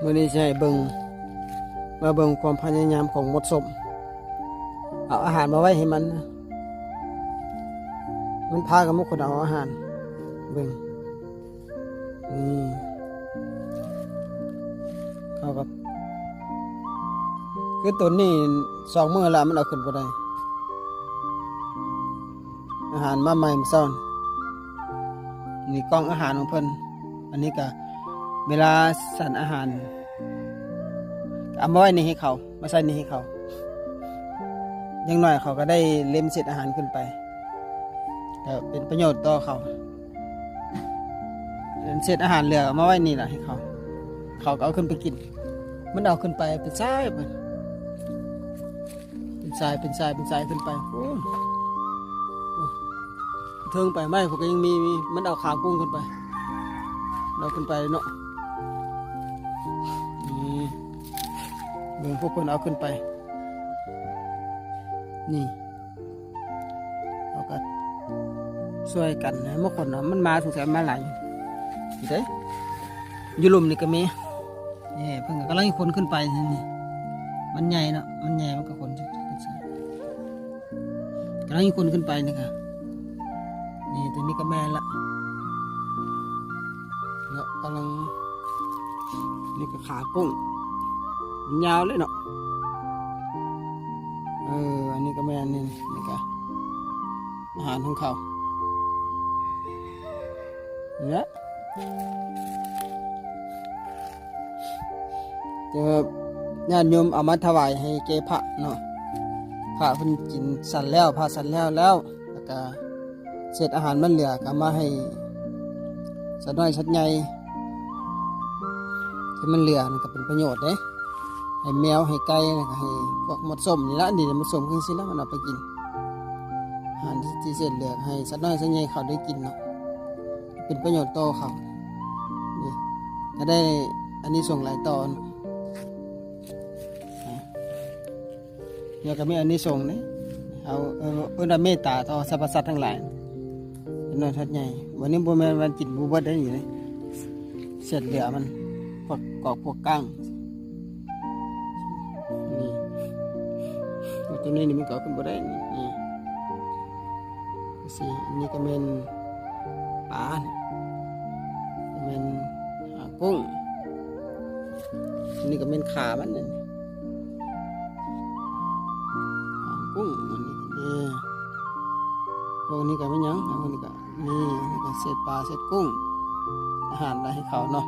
มื้อนี้จะให้เบิ่งมาเบิ่งความพยายามของมดส้มเอาอาหารมาไว้ให้มันพากันมุกคนเอาอาหารเบิ่งนี่เอากับคือตัวนี้2 มื้อแล้วมันเอาขึ้นบ่ได้อาหารมาใหม่มื้อเช้านี่กล่องอาหารของเพิ่นอันนี้ก็เวลาสั่นอาหารเอามาไว้นี่ให้เขามาใส่นี่ให้เขาอย่างน้อยเขาก็ได้เล็มเศษอาหารขึ้นไปก็เป็นประโยชน์ต่อเขาเศษอาหารเหลือเอามาไว้นี่แหละให้เขาก็เอาขึ้นไปกินมันเอาขึ้นไปเป็นทรายเป็นทรายขึ้นไปโอ้เทิงไปไม่เขาก็ยังมีมันเอาขากุ้งขึ้นไปเราขึ้นไปเนาะนี่เบิ่งพวกคนเอาขึ้นไปนี่เอาก็ช่วยกันนะเมื่อคนมันมาสงสัยมาหลายอยู่เด้อยู่ลุมนี่ก็มีนี่เพิ่งกำลังคนขึ้นไปนี่มันใหญ่เนาะมันใหญ่มันก็คนกำลังคนขึ้นไปนี่ค่ะนี่ตัวนี้ก็แม่ละแล้วกำลังนี่ก็ขากุ้งมันยาวเลยเนาะอันนี้ก็แม่นี่ก็อาหารของเขาเนี่ยจะญาติโยมเอามาถวายให้เกพระเนาะพระเพิ่นกินสันแล้วพระสันแล้วก็เศษอาหารมันเหลือก็มาให้สัตว์น้อยสัตว์ใหญ่ที่มันเหลือมันก็เป็นประโยชน์เด้ให้แมวให้ไก่แล้วก็ให้พวกมดส้มนี่ละนี่มดส้มขึ้นสิแล้วมันเอาไปกินอาหารที่เศษเหลือให้สัตว์น้อยสัตว์ใหญ่เขาได้กินเนาะเป็นประโยชน์ต่อเขานี่ก็ได้อันนี้ส่งหลายตอนเนี่ยก็มีอันนี้ส่งนี่เอาเมตตาต่อสรรพสัตว์ทั้งหลายเป็นน้อยสัตว์ใหญ่วันนี้บ่แม่นวันกินบ่เบิดได้อยู่เลยเศษเหลือมันพวกกอกพวกก้างนี่ตัวนี้นี่มันก็ขึ้นบ่ได้นี่สิอันนี้ก็เป็นปลาเป็นกุ้งอันนี้ก็เป็นขามันนี่กุ้งอันนี้พวกนี้ก็ไม่ยั้งพวกนี้ก็นี่ก็เศษปลาเศษกุ้งอาหารอะไรให้เขาเนาะ